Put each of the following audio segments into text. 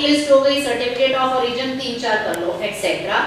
Total list हो गई, certificate of origin 3-4 कर लो, etcetera.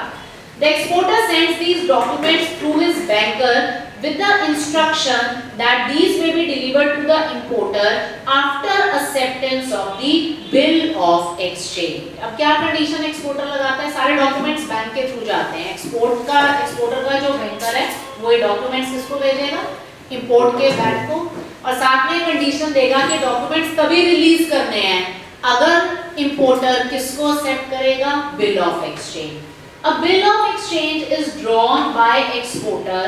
The exporter sends these documents through his banker with the instruction that these may be delivered to the importer after acceptance of the bill of exchange. अब क्या condition exporter लगाता है? सारे documents bank के through जाते हैं। Exporter का जो बैंकर है वो ये डॉक्यूमेंट्स किसको भेजेगा? इंपोर्ट के बैंक को, और साथ में कंडीशन देगा कि डॉक्यूमेंट्स तभी रिलीज करने हैं अगर इंपोर्टर किसको एक्सेप्ट करेगा? Bill of exchange. A bill of exchange is drawn by exporter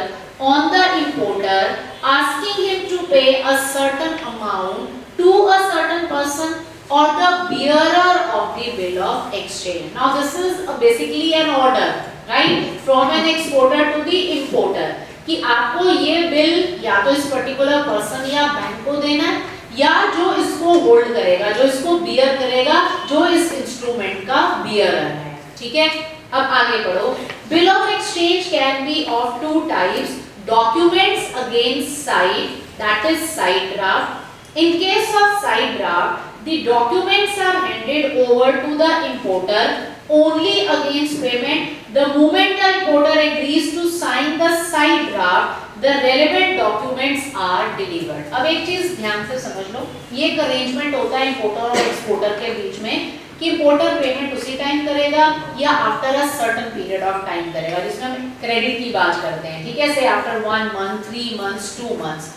on the importer, asking him to pay a certain amount to a certain person or the bearer of the bill of exchange. Now this is basically an order, right, from an exporter to the importer कि आपको ये bill या तो इस particular person या bank को देना है, या जो इसको होल्ड करेगा, जो इसको बियर करेगा, जो इस इंस्ट्रूमेंट का बियरर है। ठीक है, अब आगे बढ़ो। Bill of exchange can be of two types, documents against sight, that is sight draft. In case of sight draft, the documents are handed over to the importer only against payment. The moment the importer agrees to sign the side draft, the relevant documents are delivered. अब एक चीज ध्यान से समझ लो, ये एक arrangement होता है इंपोर्टर और एक्सपोर्टर के बीच में कि इंपोर्टर पेमेंट उसी टाइम करेगा या after a certain period of time करेगा, जिसमें हम क्रेडिट की बात करते हैं। ठीक है, से आफ्टर 1 month, 3 months, 2 months।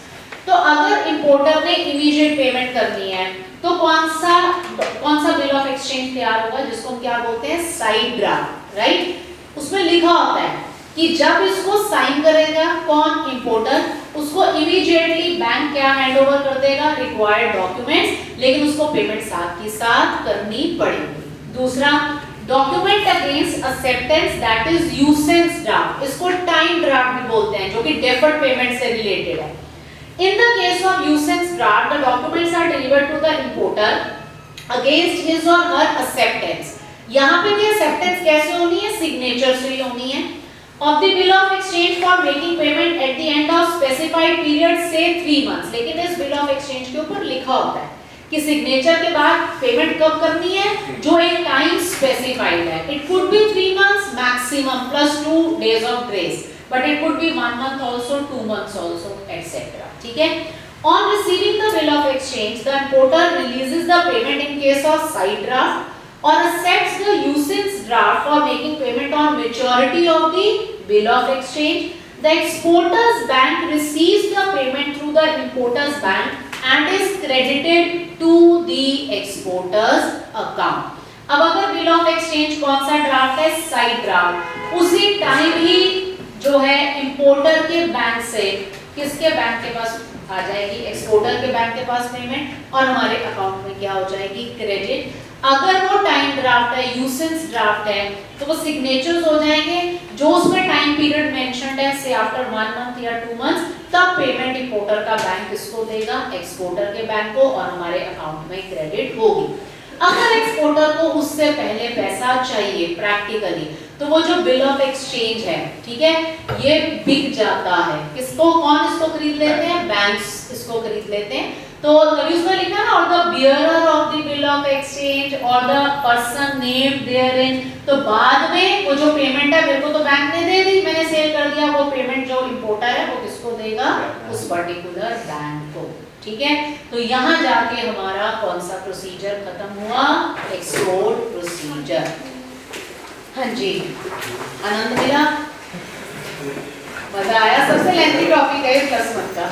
तो अगर इंपोर्टर ने इमीडिएट पेमेंट करनी है तो कौन सा बिल ऑफ एक्सचेंज तैयार होगा, जिसको हम क्या बोलते हैं? Side draft, right. उसमें लिखा होता है कि जब इसको साइन करेगा कौन? इंपोर्टर, उसको इमीडिएटली बैंक क्या हैंड ओवर कर देगा? रिक्वायर्ड डॉक्यूमेंट्स, लेकिन उसको पेमेंट साथ के साथ करनी पड़ेगी। दूसरा, document against acceptance, that is usance draft, इसको टाइम ड्राफ्ट भी बोलते हैं, जो कि डेफर्ड पेमेंट से रिलेटेड है। In the case of usance draft, the documents are delivered to the importer against his or her acceptance. यहाँ पे भी acceptance कैसे होनी है? सिग्नेचर से ही होनी है। Of the bill of exchange for making payment at the end of specified period, say 3 months. लेकिन इस bill of exchange के ऊपर लिखा होता है कि सिग्नेचर के बाद पेमेंट कब करनी है, जो एक टाइम स्पेसिफाइड है। It could be 3 months maximum plus 2 days of grace, but it could be 1 month also, 2 months also, etc. ठीक है। On receiving the bill of exchange, the importer releases the payment in case of side draft or accepts the usance draft for making payment on maturity of the bill of exchange. The exporter's bank receives the payment through the importer's bank and is credited to the exporter's account. अब अगर bill of exchange कौन सा draft है? Side draft. उसी time ही जो है importer के bank से किसके बैंक के पास आ जाएगी? एक्सपोर्टर के बैंक के पास पेमेंट, और हमारे अकाउंट में क्या हो जाएगी? क्रेडिट। अगर वो टाइम ड्राफ्ट है, यूसेंस ड्राफ्ट है, तो वो सिग्नेचर्स हो जाएंगे, जो उसमें टाइम पीरियड मेंशन्ड है, से आफ्टर 1 month या 2 months, तब पेमेंट इंपोर्टर का बैंक किसको देगा? एक्सपोर्टर के बैंक को, और हमारे अकाउंट में क्रेडिट होगी। अगर एक्सपोर्टर को उससे पहले पैसा चाहिए प्रैक्टिकली, तो वो जो बिल ऑफ एक्सचेंज है, ठीक है, ये बिक जाता है। किसको? कौन इसको खरीद लेते हैं? बैंक्स इसको खरीद लेते हैं। तो कभी उसमें लिखा ना, और the bearer of the bill of exchange और द पर्सन नेम्ड देयरइन, तो बाद में वो जो पेमेंट है, मेरे को तो बैंक ने दे दी, मैंने सेल कर दिया, वो पेमेंट जो इंपोर्टर है वो किसको देगा? उस पर्टिकुलर बैंक को। ठीक है, तो यहाँ जाके हमारा कौन सा प्रोसीजर खत्म हुआ? Export procedure. हाँ जी, आनंद मिला? मजा आया? सबसे लेंथी टॉपिक है 10 मंथ का।